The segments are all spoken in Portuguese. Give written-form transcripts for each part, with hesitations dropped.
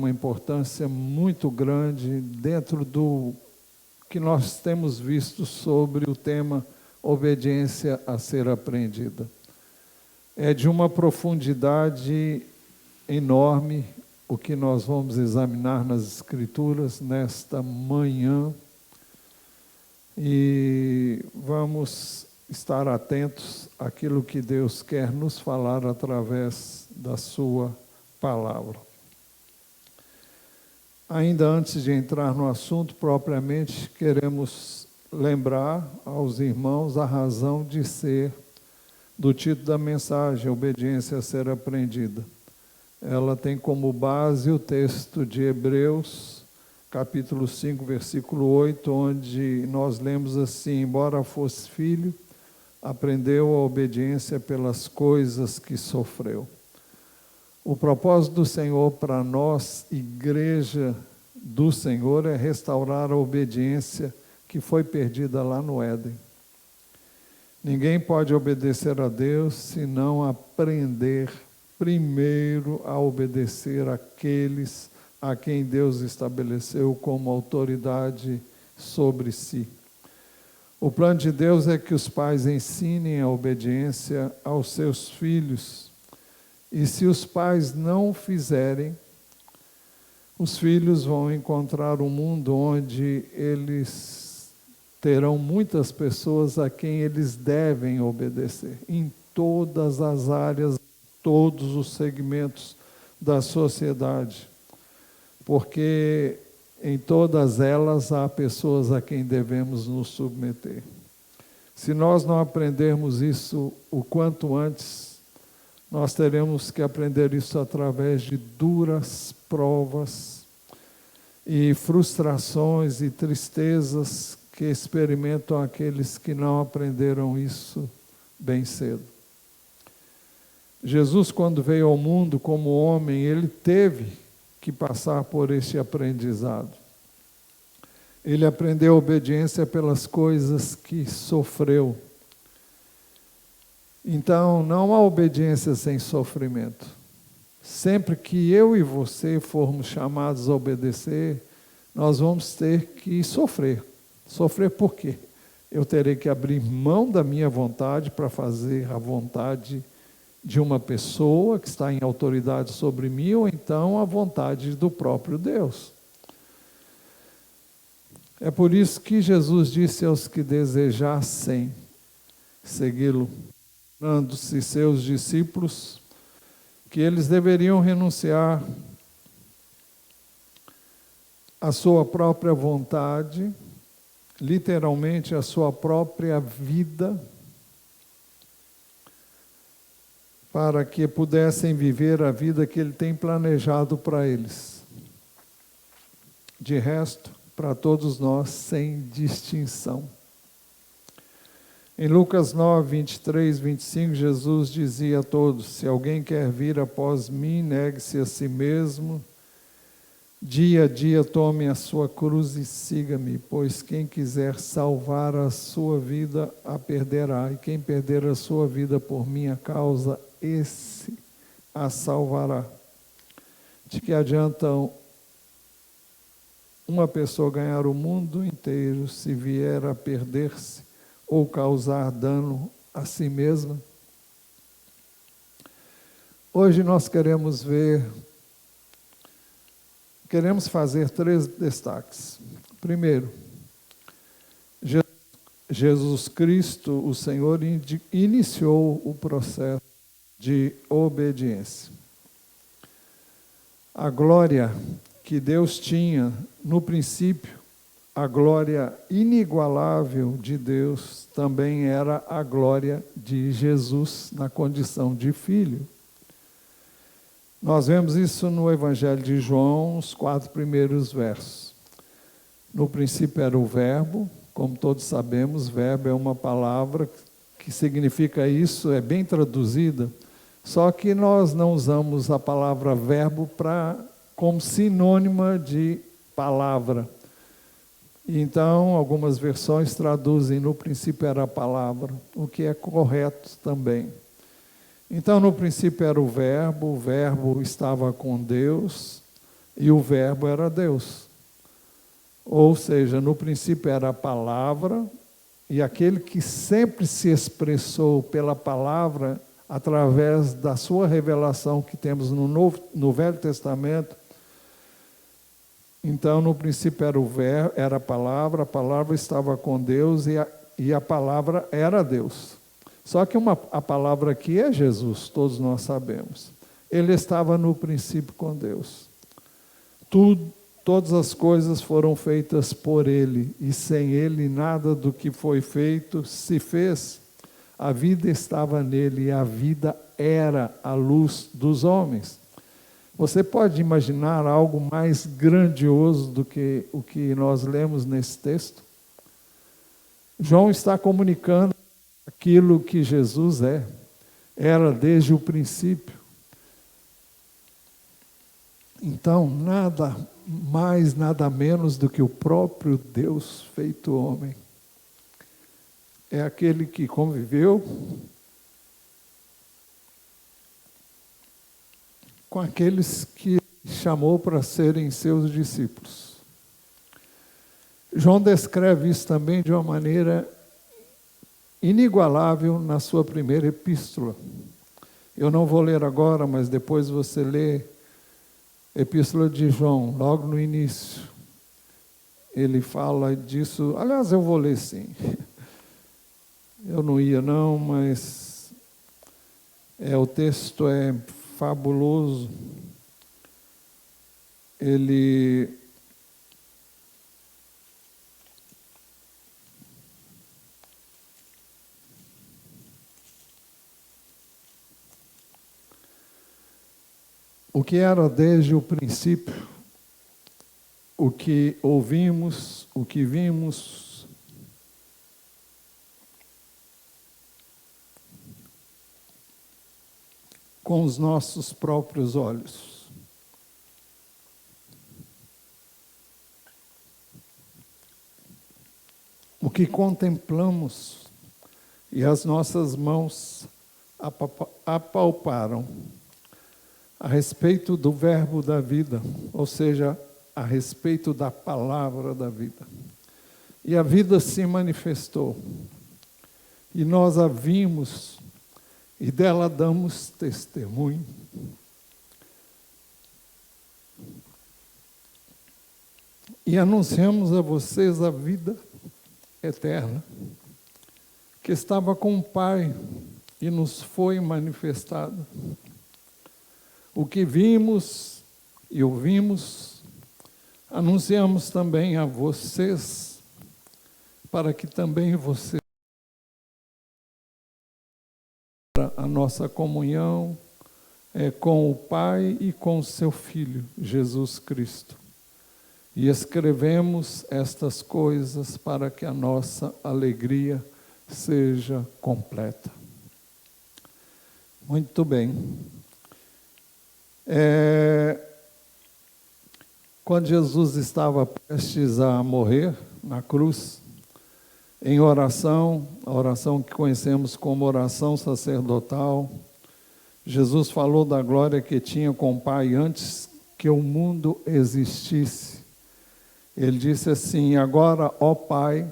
uma importância muito grande dentro do que nós temos visto sobre o tema obediência a ser aprendida. É de uma profundidade enorme o que nós vamos examinar nas Escrituras nesta manhã e vamos estar atentos àquilo que Deus quer nos falar através da sua palavra. Ainda antes de entrar no assunto propriamente, queremos lembrar aos irmãos a razão de ser do título da mensagem, Obediência a ser aprendida. Ela tem como base o texto de Hebreus, capítulo 5, versículo 8, onde nós lemos assim: embora fosse filho, aprendeu a obediência pelas coisas que sofreu. O propósito do Senhor para nós, igreja do Senhor, é restaurar a obediência que foi perdida lá no Éden. Ninguém pode obedecer a Deus se não aprender primeiro a obedecer àqueles a quem Deus estabeleceu como autoridade sobre si. O plano de Deus é que os pais ensinem a obediência aos seus filhos. E se os pais não fizerem, os filhos vão encontrar um mundo onde eles terão muitas pessoas a quem eles devem obedecer, em todas as áreas, todos os segmentos da sociedade, porque em todas elas há pessoas a quem devemos nos submeter. Se nós não aprendermos isso o quanto antes, nós teremos que aprender isso através de duras provas e frustrações e tristezas que experimentam aqueles que não aprenderam isso bem cedo. Jesus, quando veio ao mundo como homem, ele teve que passar por este aprendizado. Ele aprendeu obediência pelas coisas que sofreu. Então, não há obediência sem sofrimento. Sempre que eu e você formos chamados a obedecer, nós vamos ter que sofrer. Sofrer por quê? Eu terei que abrir mão da minha vontade para fazer a vontade de uma pessoa que está em autoridade sobre mim, ou então a vontade do próprio Deus. É por isso que Jesus disse aos que desejassem segui-lo, tornando-se seus discípulos, que eles deveriam renunciar à sua própria vontade, literalmente à sua própria vida, para que pudessem viver a vida que Ele tem planejado para eles. De resto, para todos nós, sem distinção. Em Lucas 9, 23, 25, Jesus dizia a todos: se alguém quer vir após mim, negue-se a si mesmo, dia a dia tome a sua cruz e siga-me, pois quem quiser salvar a sua vida, a perderá, e quem perder a sua vida por minha causa, esse a salvará. De que adianta uma pessoa ganhar o mundo inteiro se vier a perder-se ou causar dano a si mesma? Hoje nós queremos fazer 3 destaques. Primeiro, Jesus Cristo, o Senhor, iniciou o processo de obediência. A glória que Deus tinha no princípio, a glória inigualável de Deus, também era a glória de Jesus na condição de filho. Nós vemos isso no Evangelho de João, os 4 primeiros versos. No princípio era o verbo, como todos sabemos, verbo é uma palavra que significa isso, é bem traduzida, só que nós não usamos a palavra verbo como sinônima de palavra. Então, algumas versões traduzem no princípio era a palavra, o que é correto também. Então, no princípio era o verbo estava com Deus, e o Verbo era Deus. Ou seja, no princípio era a palavra, e aquele que sempre se expressou pela palavra, através da sua revelação que temos no Velho Testamento. Então, no princípio era o Verbo, era a palavra estava com Deus e a palavra era Deus. Só que a palavra aqui é Jesus, todos nós sabemos. Ele estava no princípio com Deus. Todas as coisas foram feitas por Ele, e sem Ele nada do que foi feito se fez. A vida estava nele, e a vida era a luz dos homens. Você pode imaginar algo mais grandioso do que o que nós lemos nesse texto? João está comunicando aquilo que Jesus era desde o princípio. Então, nada mais, nada menos do que o próprio Deus feito homem. É aquele que conviveu com aqueles que chamou para serem seus discípulos. João descreve isso também de uma maneira inigualável na sua primeira epístola. Eu não vou ler agora, mas depois você lê a epístola de João, logo no início. Ele fala disso, aliás, eu vou ler sim. Eu não ia não, mas o texto é fabuloso. O que era desde o princípio, o que ouvimos, o que vimos, com os nossos próprios olhos. O que contemplamos e as nossas mãos apalparam a respeito do Verbo da vida, ou seja, a respeito da palavra da vida. E a vida se manifestou, e nós a vimos, e dela damos testemunho. E anunciamos a vocês a vida eterna, que estava com o Pai e nos foi manifestada. O que vimos e ouvimos, anunciamos também a vocês, para que também vocês a nossa comunhão com o Pai e com o seu Filho, Jesus Cristo. E escrevemos estas coisas para que a nossa alegria seja completa. Muito bem. Quando Jesus estava prestes a morrer na cruz, em oração, a oração que conhecemos como oração sacerdotal, Jesus falou da glória que tinha com o Pai antes que o mundo existisse. Ele disse assim: agora, ó Pai,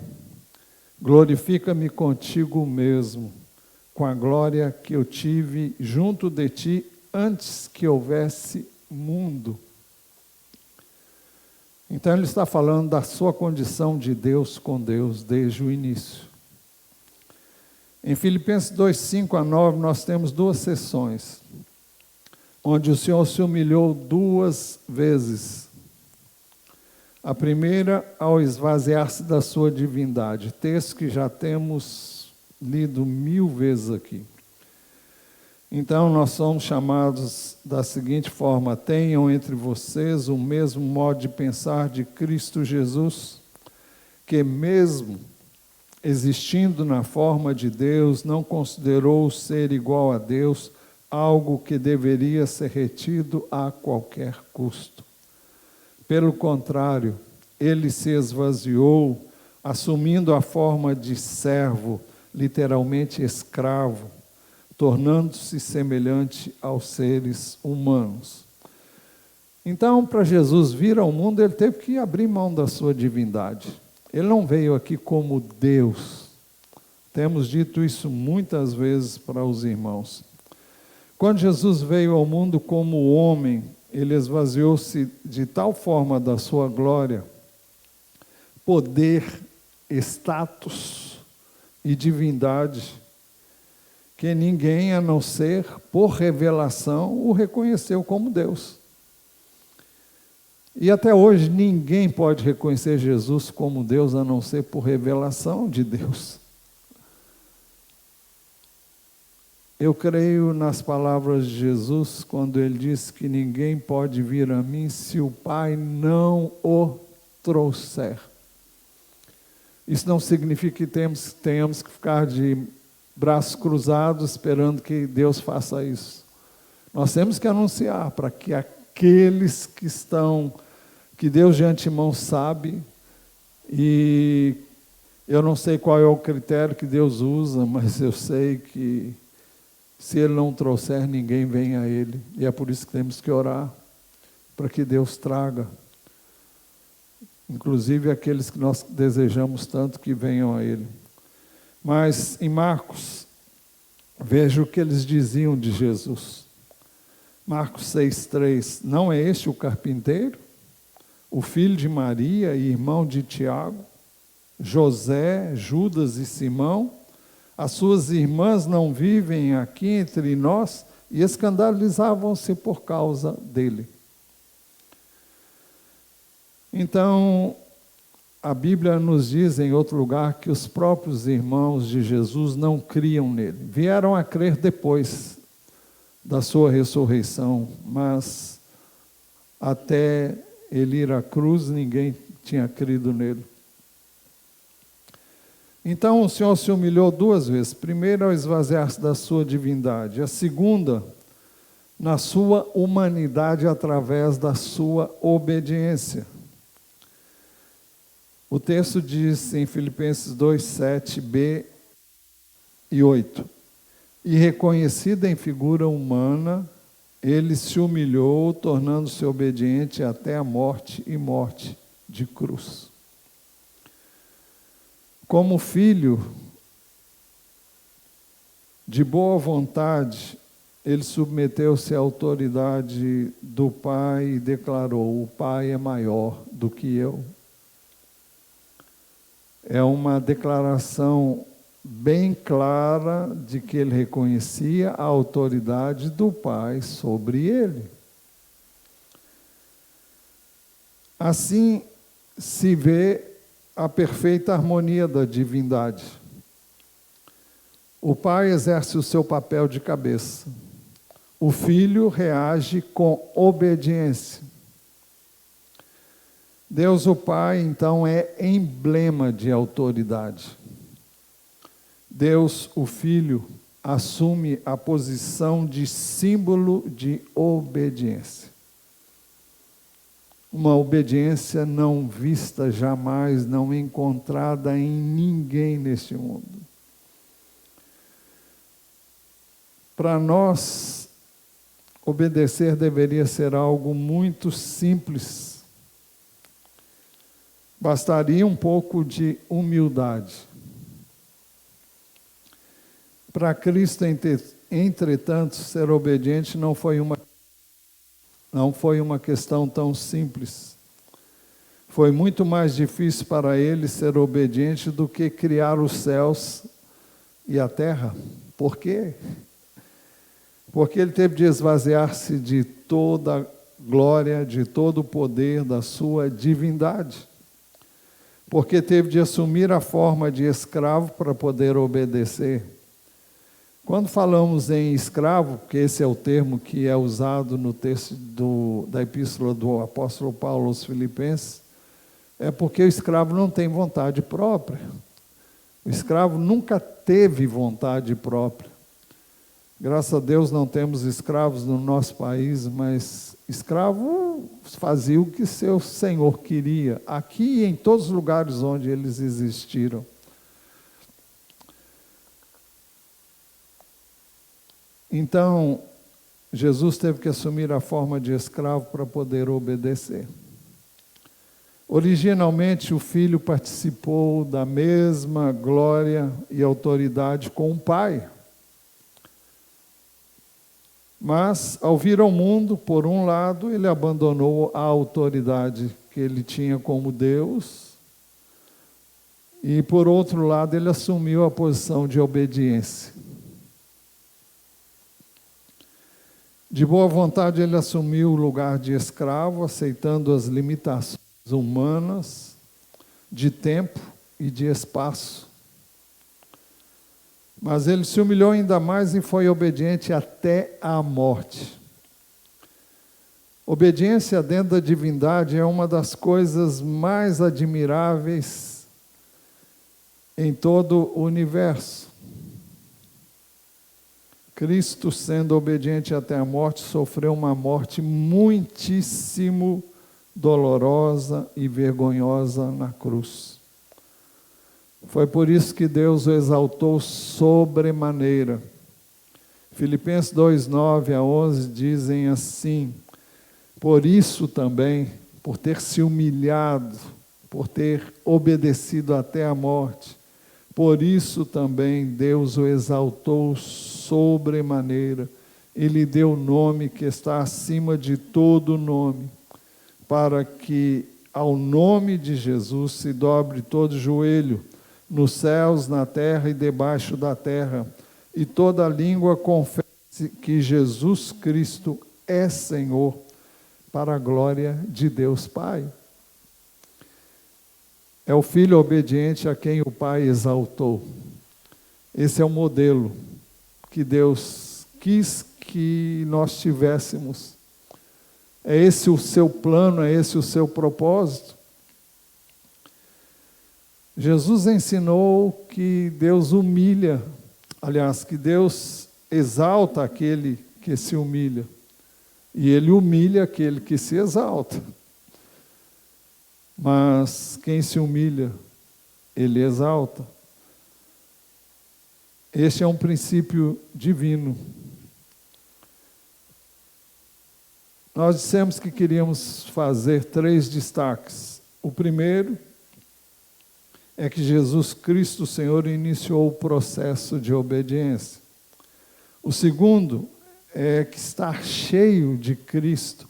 glorifica-me contigo mesmo, com a glória que eu tive junto de ti antes que houvesse mundo. Então ele está falando da sua condição de Deus com Deus desde o início. Em Filipenses 2, 5-9, nós temos duas sessões, onde o Senhor se humilhou 2 vezes. A primeira, ao esvaziar-se da sua divindade, texto que já temos lido 1000 vezes aqui. Então, nós somos chamados da seguinte forma: tenham entre vocês o mesmo modo de pensar de Cristo Jesus, que mesmo existindo na forma de Deus, não considerou ser igual a Deus algo que deveria ser retido a qualquer custo. Pelo contrário, ele se esvaziou, assumindo a forma de servo, literalmente escravo, tornando-se semelhante aos seres humanos. Então, para Jesus vir ao mundo, ele teve que abrir mão da sua divindade. Ele não veio aqui como Deus. Temos dito isso muitas vezes para os irmãos. Quando Jesus veio ao mundo como homem, ele esvaziou-se de tal forma da sua glória, poder, status e divindade, que ninguém, a não ser por revelação, o reconheceu como Deus. E até hoje ninguém pode reconhecer Jesus como Deus, a não ser por revelação de Deus. Eu creio nas palavras de Jesus, quando ele disse que ninguém pode vir a mim se o Pai não o trouxer. Isso não significa que tenhamos que ficar de braços cruzados esperando que Deus faça isso. Nós temos que anunciar para que aqueles que Deus de antemão sabe, e eu não sei qual é o critério que Deus usa, mas eu sei que se Ele não trouxer, ninguém vem a Ele. E é por isso que temos que orar, para que Deus traga. Inclusive aqueles que nós desejamos tanto que venham a Ele. Mas em Marcos, veja o que eles diziam de Jesus. Marcos 6,3, não é este o carpinteiro? O filho de Maria e irmão de Tiago, José, Judas e Simão? As suas irmãs não vivem aqui entre nós? E escandalizavam-se por causa dele. Então, a Bíblia nos diz em outro lugar que os próprios irmãos de Jesus não criam nele. Vieram a crer depois da sua ressurreição, mas até ele ir à cruz, ninguém tinha crido nele. Então o Senhor se humilhou duas vezes. Primeiro, ao esvaziar-se da sua divindade. A segunda, na sua humanidade, através da sua obediência. O texto diz em Filipenses 2:7b e 8. E reconhecido em figura humana, ele se humilhou, tornando-se obediente até a morte e morte de cruz. Como filho de boa vontade, ele submeteu-se à autoridade do Pai e declarou: o Pai é maior do que eu. É uma declaração bem clara de que ele reconhecia a autoridade do Pai sobre ele. Assim se vê a perfeita harmonia da divindade. O Pai exerce o seu papel de cabeça. O Filho reage com obediência. Deus, o Pai, então, é emblema de autoridade. Deus, o Filho, assume a posição de símbolo de obediência. Uma obediência não vista jamais, não encontrada em ninguém neste mundo. Para nós, obedecer deveria ser algo muito simples. Bastaria um pouco de humildade. Para Cristo, entretanto, ser obediente não foi uma questão tão simples. Foi muito mais difícil para ele ser obediente do que criar os céus e a terra. Por quê? Porque ele teve de esvaziar-se de toda a glória, de todo o poder da sua divindade. Porque teve de assumir a forma de escravo para poder obedecer. Quando falamos em escravo, porque esse é o termo que é usado no texto da epístola do apóstolo Paulo aos Filipenses, é porque o escravo não tem vontade própria. O escravo nunca teve vontade própria. Graças a Deus não temos escravos no nosso país, mas escravo fazia o que seu senhor queria, aqui e em todos os lugares onde eles existiram. Então, Jesus teve que assumir a forma de escravo para poder obedecer. Originalmente, o Filho participou da mesma glória e autoridade com o Pai. Mas, ao vir ao mundo, por um lado, ele abandonou a autoridade que ele tinha como Deus, e, por outro lado, ele assumiu a posição de obediência. De boa vontade, ele assumiu o lugar de escravo, aceitando as limitações humanas de tempo e de espaço. Mas ele se humilhou ainda mais e foi obediente até a morte. Obediência dentro da divindade é uma das coisas mais admiráveis em todo o universo. Cristo, sendo obediente até a morte, sofreu uma morte muitíssimo dolorosa e vergonhosa na cruz. Foi por isso que Deus o exaltou sobremaneira. Filipenses 2, 9 a 11 dizem assim: por isso também, por ter se humilhado, por ter obedecido até a morte, por isso também Deus o exaltou sobremaneira e lhe deu o nome que está acima de todo nome, para que ao nome de Jesus se dobre todo joelho, nos céus, na terra e debaixo da terra, e toda língua confesse que Jesus Cristo é Senhor, para a glória de Deus Pai. É o Filho obediente a quem o Pai exaltou. Esse é o modelo que Deus quis que nós tivéssemos. É esse o seu plano, é esse o seu propósito. Jesus ensinou que Deus humilha, aliás, que Deus exalta aquele que se humilha, e Ele humilha aquele que se exalta. Mas quem se humilha, Ele exalta. Este é um princípio divino. Nós dissemos que queríamos fazer 3 destaques. O primeiro é que Jesus Cristo, o Senhor, iniciou o processo de obediência. O segundo é que estar cheio de Cristo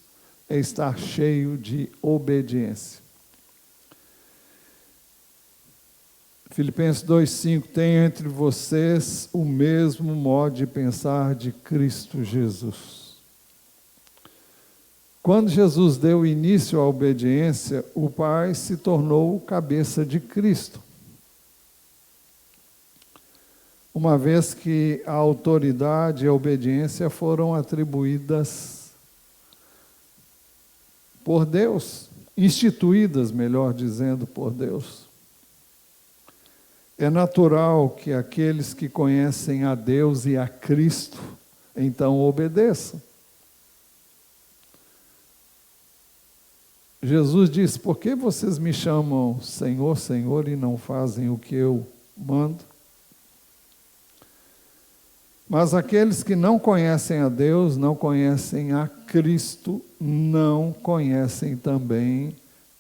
é estar cheio de obediência. Filipenses 2,5: tenham entre vocês o mesmo modo de pensar de Cristo Jesus. Quando Jesus deu início à obediência, o Pai se tornou cabeça de Cristo. Uma vez que a autoridade e a obediência foram atribuídas por Deus, instituídas, melhor dizendo, por Deus. É natural que aqueles que conhecem a Deus e a Cristo, então obedeçam. Jesus disse: por que vocês me chamam Senhor, Senhor, e não fazem o que eu mando? Mas aqueles que não conhecem a Deus, não conhecem a Cristo, não conhecem também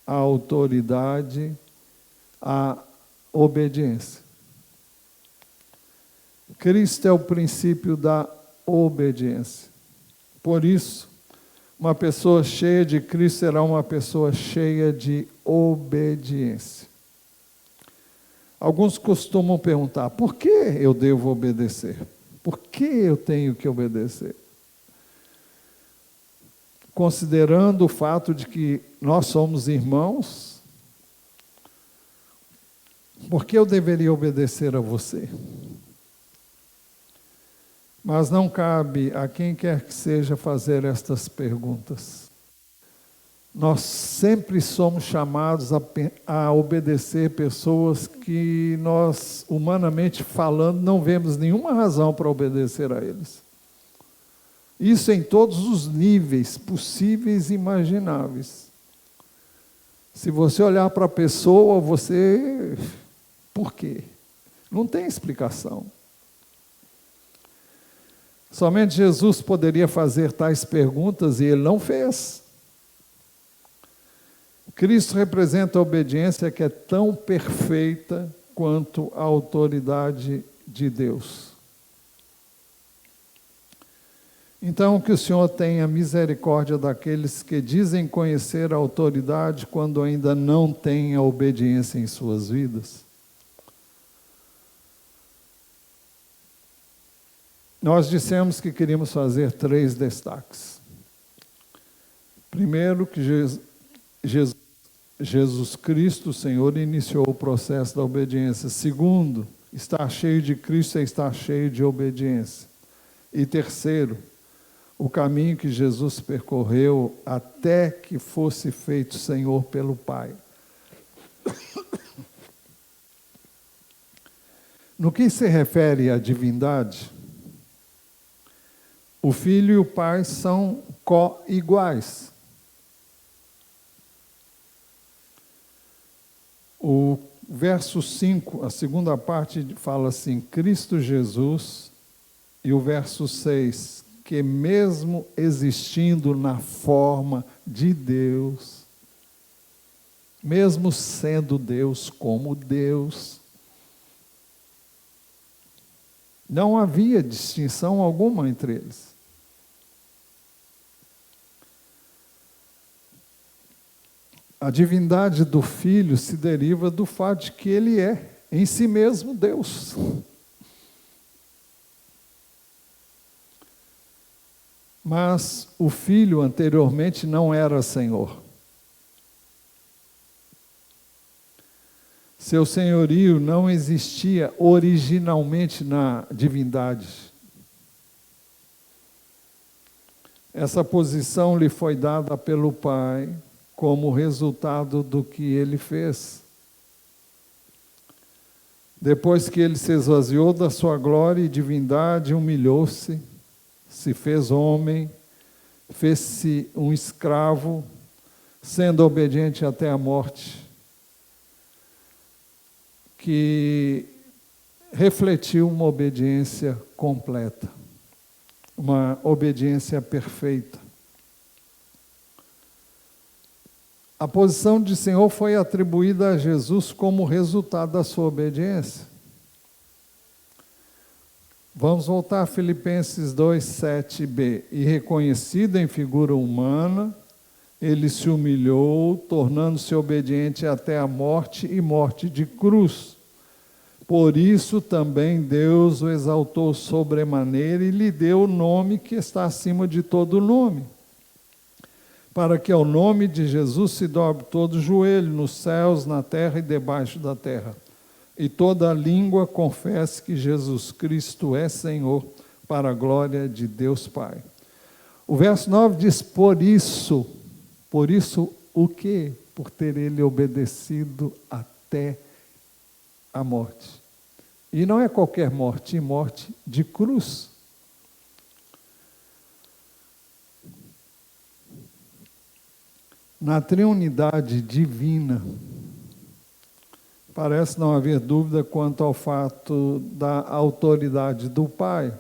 a autoridade, a obediência. Cristo é o princípio da obediência. Por isso, uma pessoa cheia de Cristo será uma pessoa cheia de obediência. Alguns costumam perguntar: por que eu devo obedecer? Por que eu tenho que obedecer? Considerando o fato de que nós somos irmãos, por que eu deveria obedecer a você? Mas não cabe a quem quer que seja fazer estas perguntas. Nós sempre somos chamados a obedecer pessoas que nós, humanamente falando, não vemos nenhuma razão para obedecer a eles. Isso em todos os níveis possíveis e imagináveis. Se você olhar para a pessoa, você... por quê? Não tem explicação. Somente Jesus poderia fazer tais perguntas e ele não fez. Cristo representa a obediência que é tão perfeita quanto a autoridade de Deus. Então, que o Senhor tenha misericórdia daqueles que dizem conhecer a autoridade quando ainda não têm a obediência em suas vidas. Nós dissemos que queríamos fazer 3 destaques. Primeiro, que Jesus Cristo, o Senhor, iniciou o processo da obediência. Segundo, estar cheio de Cristo é estar cheio de obediência. E terceiro, o caminho que Jesus percorreu até que fosse feito Senhor pelo Pai. No que se refere à divindade, o Filho e o Pai são co-iguais. O verso 5, a segunda parte, fala assim, Cristo Jesus, e o verso 6, que mesmo existindo na forma de Deus, mesmo sendo Deus como Deus, não havia distinção alguma entre eles. A divindade do Filho se deriva do fato de que ele é, em si mesmo, Deus. Mas o Filho anteriormente não era Senhor. Seu senhorio não existia originalmente na divindade. Essa posição lhe foi dada pelo Pai como resultado do que ele fez. Depois que ele se esvaziou da sua glória e divindade, humilhou-se, se fez homem, fez-se um escravo, sendo obediente até a morte, que refletiu uma obediência completa, uma obediência perfeita. A posição de Senhor foi atribuída a Jesus como resultado da sua obediência. Vamos voltar a Filipenses 2, 7b. E reconhecido em figura humana, ele se humilhou, tornando-se obediente até a morte e morte de cruz. Por isso também Deus o exaltou sobremaneira e lhe deu o nome que está acima de todo nome, para que ao nome de Jesus se dobre todo o joelho, nos céus, na terra e debaixo da terra, e toda língua confesse que Jesus Cristo é Senhor, para a glória de Deus Pai. O verso 9 diz, por isso o quê? Por ter ele obedecido até a morte. E não é qualquer morte, morte de cruz. Na triunidade divina, parece não haver dúvida quanto ao fato da autoridade do Pai,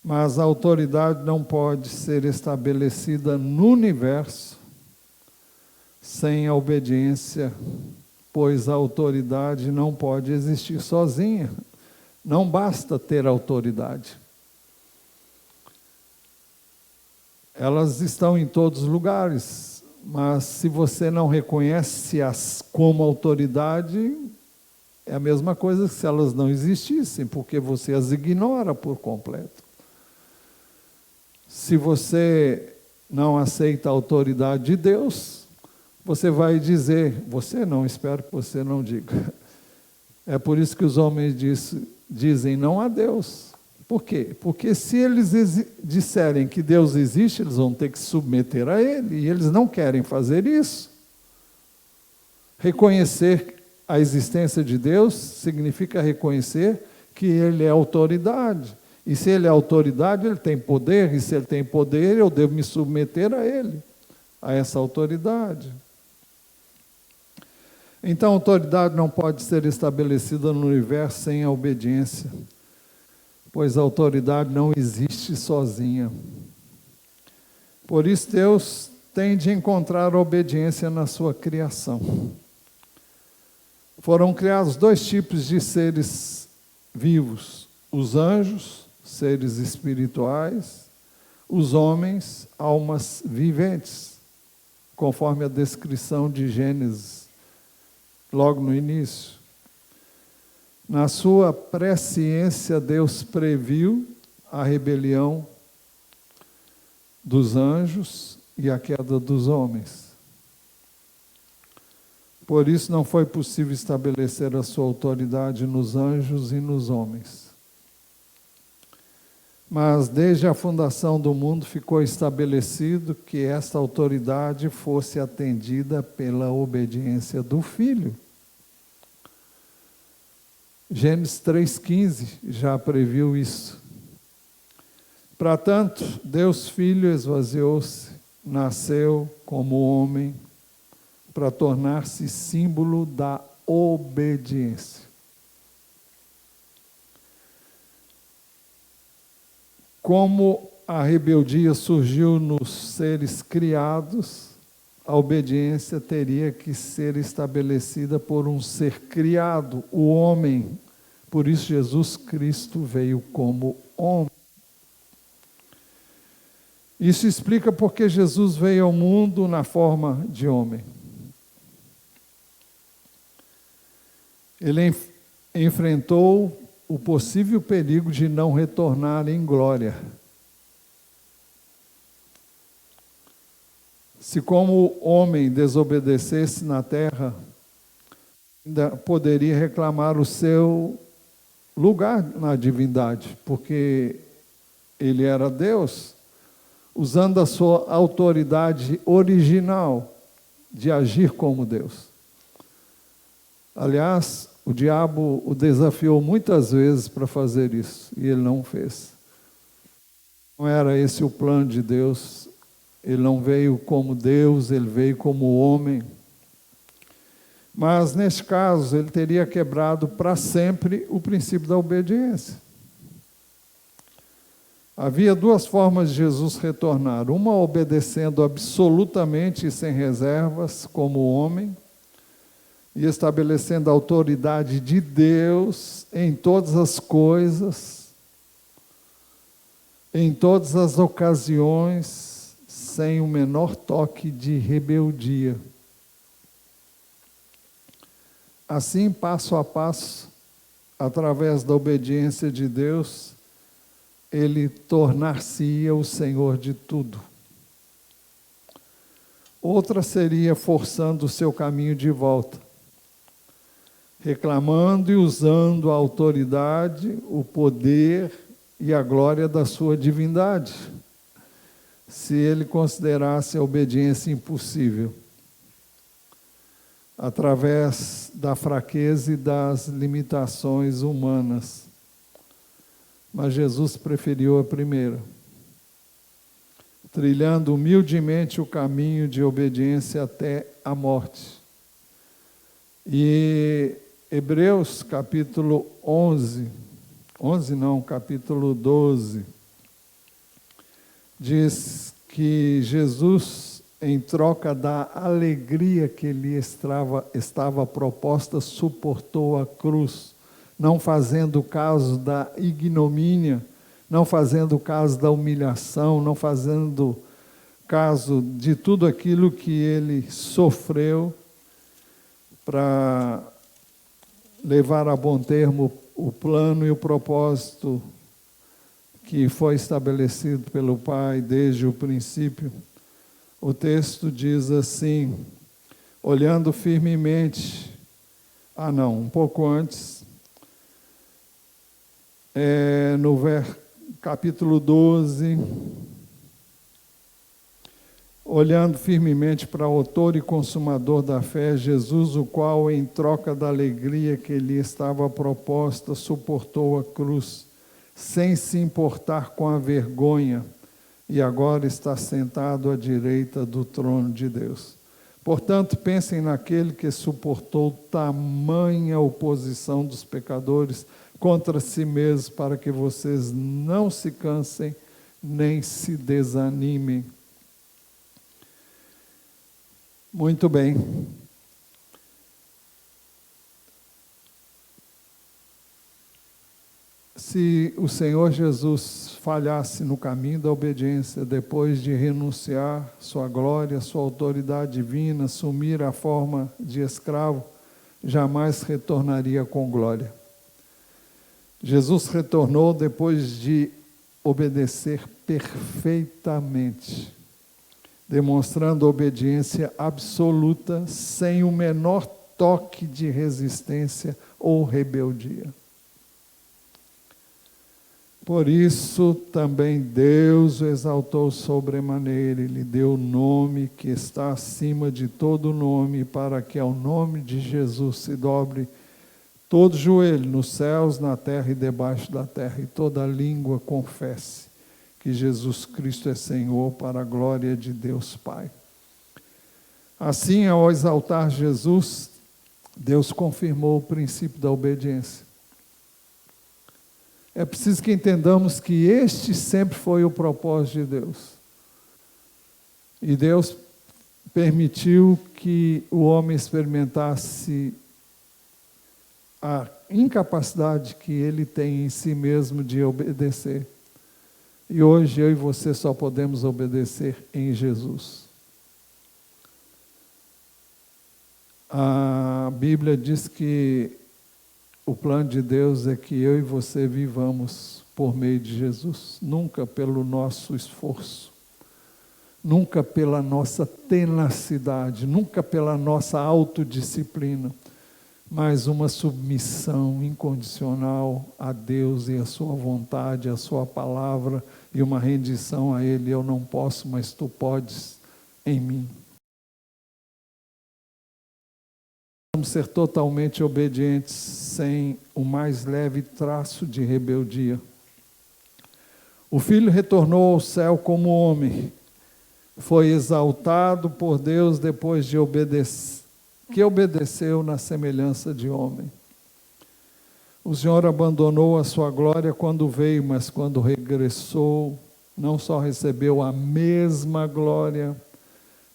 mas a autoridade não pode ser estabelecida no universo sem a obediência, pois a autoridade não pode existir sozinha. Não basta ter autoridade. Elas estão em todos os lugares, mas se você não reconhece-as como autoridade, é a mesma coisa que se elas não existissem, porque você as ignora por completo. Se você não aceita a autoridade de Deus, você vai dizer, você não, espero que você não diga. É por isso que os homens dizem não a Deus. Por quê? Porque se eles disserem que Deus existe, eles vão ter que se submeter a Ele, e eles não querem fazer isso. Reconhecer a existência de Deus significa reconhecer que Ele é autoridade. E se Ele é autoridade, Ele tem poder, e se Ele tem poder, eu devo me submeter a Ele, a essa autoridade. Então, a autoridade não pode ser estabelecida no universo sem a obediência. pois a autoridade não existe sozinha. Por isso, Deus tem de encontrar obediência na sua criação. Foram criados dois tipos de seres vivos: os anjos, seres espirituais, os homens, almas viventes, conforme a descrição de Gênesis, logo no início. Na sua presciência, Deus previu a rebelião dos anjos e a queda dos homens. Por isso não foi possível estabelecer a sua autoridade nos anjos e nos homens. Mas desde a fundação do mundo ficou estabelecido que esta autoridade fosse atendida pela obediência do Filho. Gênesis 3,15 já previu isso. Para tanto, Deus Filho esvaziou-se, nasceu como homem, para tornar-se símbolo da obediência. Como a rebeldia surgiu nos seres criados, a obediência teria que ser estabelecida por um ser criado, o homem. Por isso Jesus Cristo veio como homem. Isso explica porque Jesus veio ao mundo na forma de homem. Ele enfrentou o possível perigo de não retornar em glória. Se como homem desobedecesse na terra, ainda poderia reclamar o seu lugar na divindade, porque ele era Deus, usando a sua autoridade original de agir como Deus. Aliás, o diabo o desafiou muitas vezes para fazer isso, e ele não fez. Não era esse o plano de Deus. Ele não veio como Deus, ele veio como homem. Mas, neste caso, ele teria quebrado para sempre o princípio da obediência. Havia duas formas de Jesus retornar: uma obedecendo absolutamente e sem reservas, como homem, e estabelecendo a autoridade de Deus em todas as coisas, em todas as ocasiões, sem o menor toque de rebeldia. Assim, passo a passo, através da obediência de Deus, ele tornar-se-ia o Senhor de tudo. Outra seria forçando o seu caminho de volta, reclamando e usando a autoridade, o poder e a glória da sua divindade, se ele considerasse a obediência impossível, através da fraqueza e das limitações humanas. Mas Jesus preferiu a primeira, trilhando humildemente o caminho de obediência até a morte. E Hebreus capítulo capítulo 12, diz que Jesus, em troca da alegria que lhe estava proposta, suportou a cruz, não fazendo caso da ignomínia, não fazendo caso da humilhação, não fazendo caso de tudo aquilo que ele sofreu para levar a bom termo o plano e o propósito que foi estabelecido pelo Pai desde o princípio. O texto diz assim, olhando firmemente, um pouco antes, no capítulo 12, olhando firmemente para o autor e consumador da fé, Jesus, o qual, em troca da alegria que lhe estava proposta, suportou a cruz, sem se importar com a vergonha, e agora está sentado à direita do trono de Deus. Portanto, pensem naquele que suportou tamanha oposição dos pecadores, contra si mesmos, para que vocês não se cansem nem se desanimem. Muito bem. Se o Senhor Jesus falhasse no caminho da obediência, depois de renunciar sua glória, sua autoridade divina, assumir a forma de escravo, jamais retornaria com glória. Jesus retornou depois de obedecer perfeitamente, demonstrando obediência absoluta, sem o menor toque de resistência ou rebeldia. Por isso também Deus o exaltou sobremaneira e lhe deu o nome que está acima de todo nome, para que ao nome de Jesus se dobre todo joelho nos céus, na terra e debaixo da terra, e toda língua confesse que Jesus Cristo é Senhor, para a glória de Deus Pai. Assim, ao exaltar Jesus, Deus confirmou o princípio da obediência. É preciso que entendamos que este sempre foi o propósito de Deus. E Deus permitiu que o homem experimentasse a incapacidade que ele tem em si mesmo de obedecer. E hoje eu e você só podemos obedecer em Jesus. A Bíblia diz que o plano de Deus é que eu e você vivamos por meio de Jesus, nunca pelo nosso esforço, nunca pela nossa tenacidade, nunca pela nossa autodisciplina, mas uma submissão incondicional a Deus e a sua vontade, a sua palavra, e uma rendição a Ele. Eu não posso, mas Tu podes em mim. Vamos ser totalmente obedientes, sem o mais leve traço de rebeldia. O Filho retornou ao céu como homem, foi exaltado por Deus depois de obedecer, que obedeceu na semelhança de homem. O Senhor abandonou a sua glória quando veio, mas quando regressou, não só recebeu a mesma glória,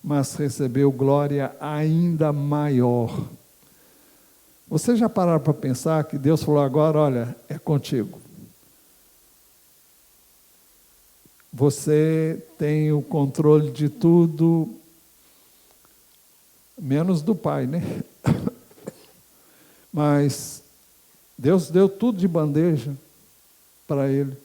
mas recebeu glória ainda maior. Você já pararam para pensar que Deus falou agora, olha, é contigo. Você tem o controle de tudo, menos do Pai, né? Mas Deus deu tudo de bandeja para ele.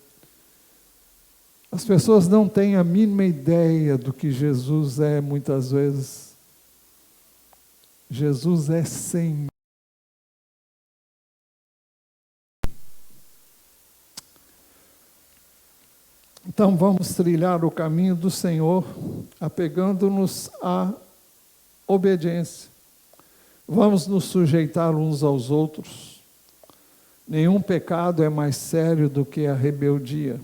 As pessoas não têm a mínima ideia do que Jesus é, muitas vezes. Jesus é Senhor. Então vamos trilhar o caminho do Senhor, apegando-nos à obediência. Vamos nos sujeitar uns aos outros. Nenhum pecado é mais sério do que a rebeldia.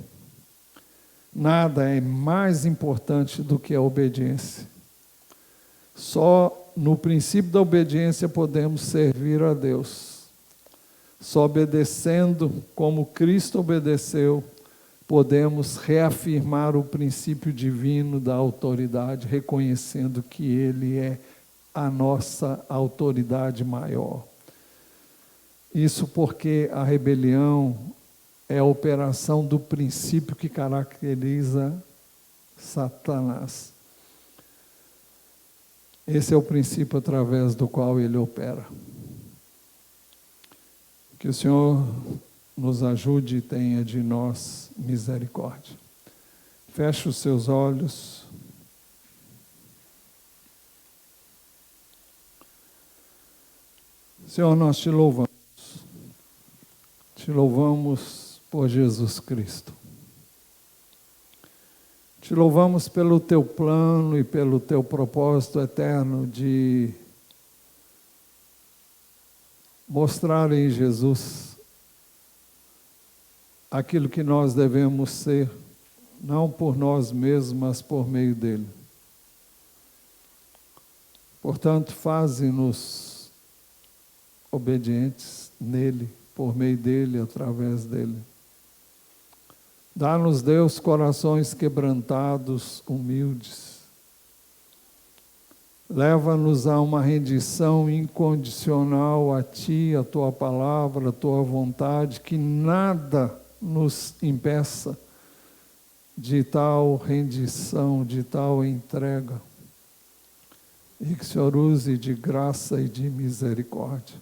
Nada é mais importante do que a obediência. Só no princípio da obediência podemos servir a Deus. Só obedecendo como Cristo obedeceu, podemos reafirmar o princípio divino da autoridade, reconhecendo que Ele é a nossa autoridade maior. Isso porque a rebelião é a operação do princípio que caracteriza Satanás. Esse é o princípio através do qual ele opera. Que o Senhor nos ajude e tenha de nós misericórdia. Feche os seus olhos. Senhor, nós te louvamos. Te louvamos por Jesus Cristo. Te louvamos pelo teu plano e pelo teu propósito eterno de mostrar em Jesus aquilo que nós devemos ser, não por nós mesmos, mas por meio dele. Portanto, faze-nos obedientes nele, por meio dele, através dele. Dá-nos, Deus, corações quebrantados, humildes. Leva-nos a uma rendição incondicional a Ti, a Tua palavra, a Tua vontade, que nada nos impeça de tal rendição, de tal entrega. E que o Senhor use de graça e de misericórdia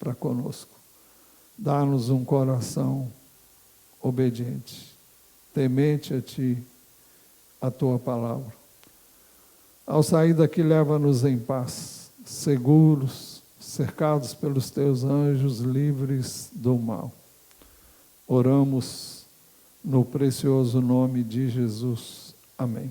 para conosco. Dá-nos um coração obediente, temente a Ti, a Tua palavra. Ao sair daqui, leva-nos em paz, seguros, cercados pelos Teus anjos, livres do mal. Oramos no precioso nome de Jesus. Amém.